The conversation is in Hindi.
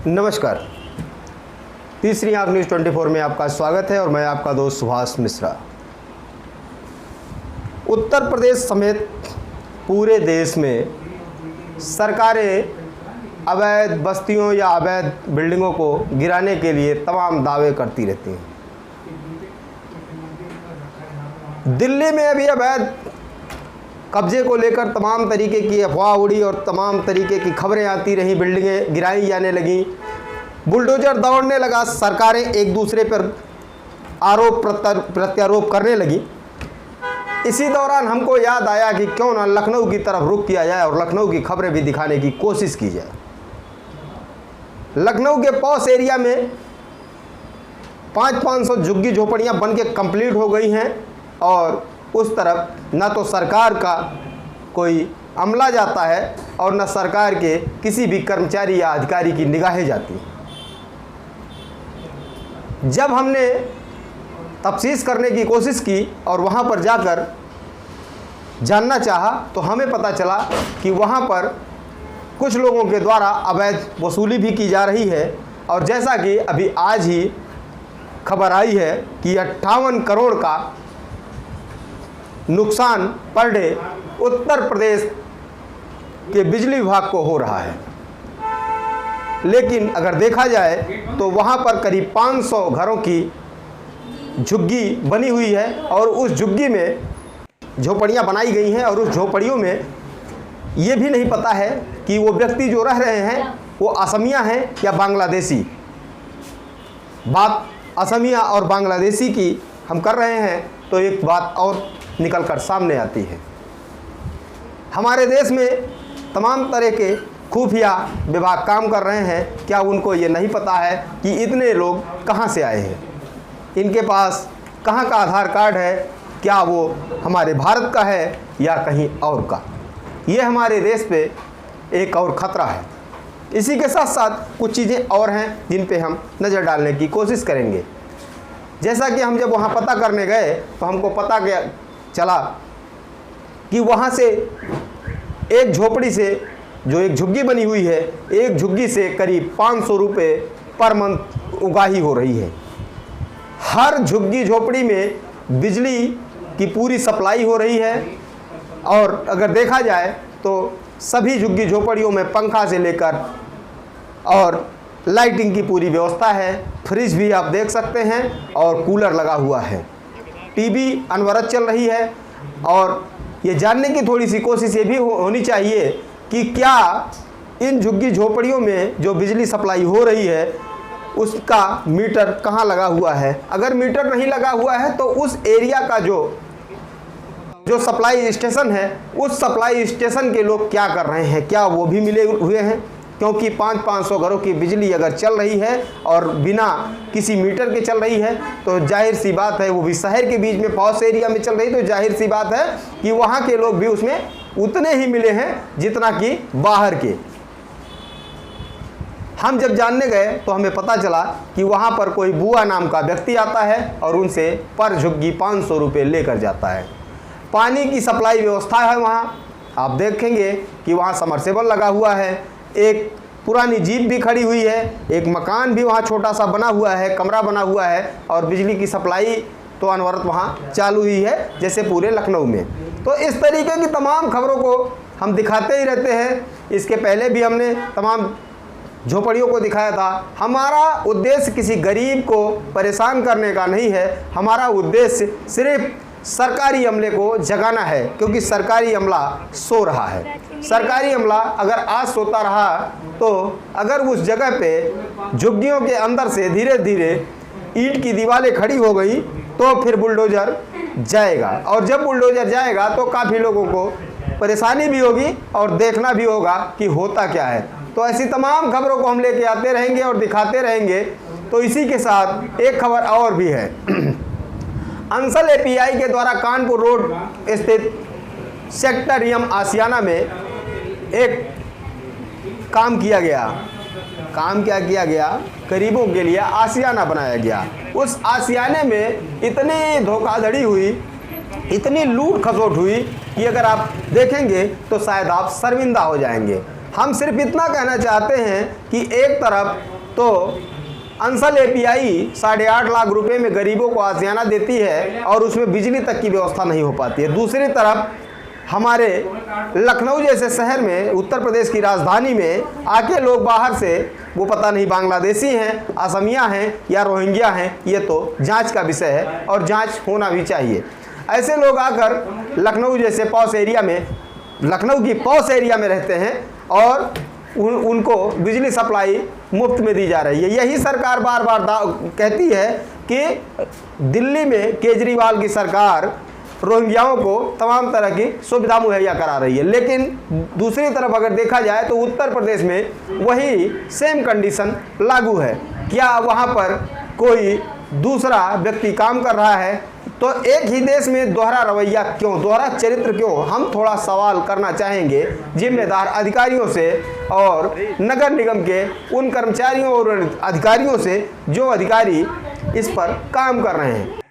नमस्कार। तीसरी आंख न्यूज़ 24 में आपका स्वागत है और मैं आपका दोस्त सुभाष मिश्रा। उत्तर प्रदेश समेत पूरे देश में सरकारें अवैध बस्तियों या अवैध बिल्डिंगों को गिराने के लिए तमाम दावे करती रहती हैं। दिल्ली में अभी अवैध कब्जे को लेकर तमाम तरीके की अफवाह उड़ी और तमाम तरीके की खबरें आती रहीं, बिल्डिंगें गिराई जाने लगीं, बुलडोजर दौड़ने लगा, सरकारें एक दूसरे पर आरोप प्रत्यारोप करने लगी। इसी दौरान हमको याद आया कि क्यों ना लखनऊ की तरफ रुख किया जाए और लखनऊ की खबरें भी दिखाने की कोशिश की जाए। लखनऊ के पॉश एरिया में 500 झुग्गी झोपड़ियाँ बन के कंप्लीट हो गई हैं और उस तरफ न तो सरकार का कोई अमला जाता है और न सरकार के किसी भी कर्मचारी या अधिकारी की निगाहें जाती। जब हमने तफ्तीश करने की कोशिश की और वहाँ पर जाकर जानना चाहा तो हमें पता चला कि वहाँ पर कुछ लोगों के द्वारा अवैध वसूली भी की जा रही है। और जैसा कि अभी आज ही खबर आई है कि 58 करोड़ का नुकसान पर डे उत्तर प्रदेश के बिजली विभाग को हो रहा है। लेकिन अगर देखा जाए तो वहाँ पर करीब 500 घरों की झुग्गी बनी हुई है और उस झुग्गी में झोपड़ियाँ बनाई गई हैं और उस झोपड़ियों में ये भी नहीं पता है कि वो व्यक्ति जो रह रहे हैं वो असमिया हैं या बांग्लादेशी। बात असमिया और बांग्लादेशी की हम कर रहे हैं तो एक बात और निकल कर सामने आती है। हमारे देश में तमाम तरह के खुफिया विभाग काम कर रहे हैं। क्या उनको ये नहीं पता है कि इतने लोग कहाँ से आए हैं, इनके पास कहाँ का आधार कार्ड है, क्या वो हमारे भारत का है या कहीं और का। ये हमारे देश पे एक और ख़तरा है। इसी के साथ साथ कुछ चीज़ें और हैं जिन पे हम नज़र डालने की कोशिश करेंगे। जैसा कि हम जब वहाँ पता करने गए तो हमको पता चला कि वहाँ से एक झोपड़ी से जो एक झुग्गी बनी हुई है, एक झुग्गी से करीब 500 रुपये पर मंथ उगाही हो रही है। हर झुग्गी झोपड़ी में बिजली की पूरी सप्लाई हो रही है और अगर देखा जाए तो सभी झुग्गी झोपड़ियों में पंखा से लेकर और लाइटिंग की पूरी व्यवस्था है। फ्रिज भी आप देख सकते हैं और कूलर लगा हुआ है। टीवी अनवरत चल रही है। और ये जानने की थोड़ी सी कोशिश ये भी होनी चाहिए कि क्या इन झुग्गी झोपड़ियों में जो बिजली सप्लाई हो रही है उसका मीटर कहाँ लगा हुआ है। अगर मीटर नहीं लगा हुआ है तो उस एरिया का जो सप्लाई स्टेशन है उस सप्लाई स्टेशन के लोग क्या कर रहे हैं, क्या वो भी मिले हुए हैं। क्योंकि 500 घरों की बिजली अगर चल रही है और बिना किसी मीटर के चल रही है तो जाहिर सी बात है, वो भी शहर के बीच में पॉश एरिया में चल रही, तो जाहिर सी बात है कि वहाँ के लोग भी उसमें उतने ही मिले हैं जितना कि बाहर के। हम जब जानने गए तो हमें पता चला कि वहाँ पर कोई बुआ नाम का व्यक्ति आता है और उनसे पर झुग्गी 500 रुपये लेकर जाता है। पानी की सप्लाई व्यवस्था है वहाँ, आप देखेंगे कि वहाँ समरसेबल लगा हुआ है, एक पुरानी जीप भी खड़ी हुई है, एक मकान भी वहाँ छोटा सा बना हुआ है, कमरा बना हुआ है और बिजली की सप्लाई तो अनवरत वहाँ चालू ही है जैसे पूरे लखनऊ में। तो इस तरीके की तमाम खबरों को हम दिखाते ही रहते हैं। इसके पहले भी हमने तमाम झोपड़ियों को दिखाया था। हमारा उद्देश्य किसी गरीब को परेशान करने का नहीं है, हमारा उद्देश्य सिर्फ सरकारी अमले को जगाना है, क्योंकि सरकारी अमला सो रहा है। सरकारी अमला अगर आज सोता रहा तो अगर उस जगह पे झुग्गियों के अंदर से धीरे धीरे ईंट की दीवारें खड़ी हो गई तो फिर बुलडोज़र जाएगा और जब बुलडोज़र जाएगा तो काफ़ी लोगों को परेशानी भी होगी और देखना भी होगा कि होता क्या है। तो ऐसी तमाम खबरों को हम लेके आते रहेंगे और दिखाते रहेंगे। तो इसी के साथ एक खबर और भी है। अंसल एपीआई के द्वारा कानपुर रोड स्थित सेक्टर यम आसियाना में एक काम किया गया। काम क्या किया गया? गरीबों के लिए आसियाना बनाया गया। उस आसियाने में इतनी धोखाधड़ी हुई, इतनी लूट खसोट हुई कि अगर आप देखेंगे तो शायद आप शर्मिंदा हो जाएंगे। हम सिर्फ इतना कहना चाहते हैं कि एक तरफ तो अंसल एपीआई 8.5 लाख रुपए में गरीबों को आशियाना देती है और उसमें बिजली तक की व्यवस्था नहीं हो पाती है। दूसरी तरफ हमारे लखनऊ जैसे शहर में, उत्तर प्रदेश की राजधानी में आके लोग बाहर से, वो पता नहीं बांग्लादेशी हैं, असमिया हैं या रोहिंग्या हैं, ये तो जांच का विषय है और जांच होना भी चाहिए। ऐसे लोग आकर लखनऊ जैसे पॉश एरिया में, लखनऊ की पॉश एरिया में रहते हैं और उनको बिजली सप्लाई मुफ्त में दी जा रही है। यही सरकार बार बार कहती है कि दिल्ली में केजरीवाल की सरकार रोहिंग्याओं को तमाम तरह की सुविधा मुहैया करा रही है, लेकिन दूसरी तरफ अगर देखा जाए तो उत्तर प्रदेश में वही सेम कंडीशन लागू है। क्या वहाँ पर कोई दूसरा व्यक्ति काम कर रहा है? तो एक ही देश में दोहरा रवैया क्यों, दोहरा चरित्र क्यों? हम थोड़ा सवाल करना चाहेंगे जिम्मेदार अधिकारियों से और नगर निगम के उन कर्मचारियों और अधिकारियों से जो अधिकारी इस पर काम कर रहे हैं।